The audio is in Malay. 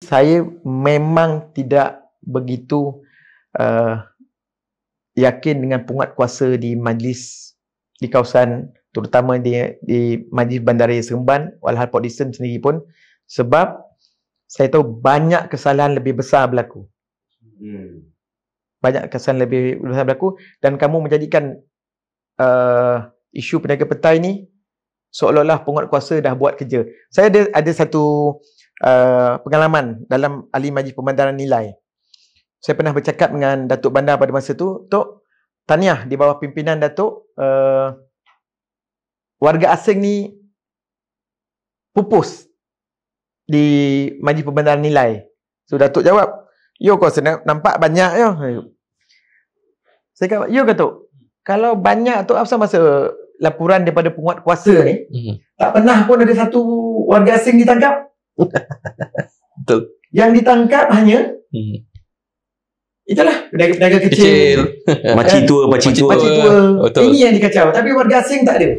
saya memang tidak begitu yakin dengan penguatkuasa di majlis di kawasan, terutama di majlis Bandaraya Seremban, walhal Port Dickson sendiri pun, sebab saya tahu banyak kesalahan lebih besar berlaku. Banyak kesalahan lebih besar berlaku, dan kamu menjadikan isu peniaga petai ni seolah-olah penguatkuasa dah buat kerja. Saya ada satu pengalaman dalam ahli majlis pembandaran nilai. Saya pernah bercakap dengan Datuk Bandar pada masa tu, Tok, tahniah di bawah pimpinan Datuk, warga asing ni pupus di majlis pembandaran nilai. So Datuk jawab, yo kau nampak banyak yo. Saya kata, yo Datuk, kalau banyak tu apa masa laporan daripada penguatkuasa ni tak pernah pun ada satu warga asing ditangkap. Betul. Yang ditangkap hanya itulah pedagang kecil. Makcik tua. Ini yang dikacau, tapi warga asing tak ada.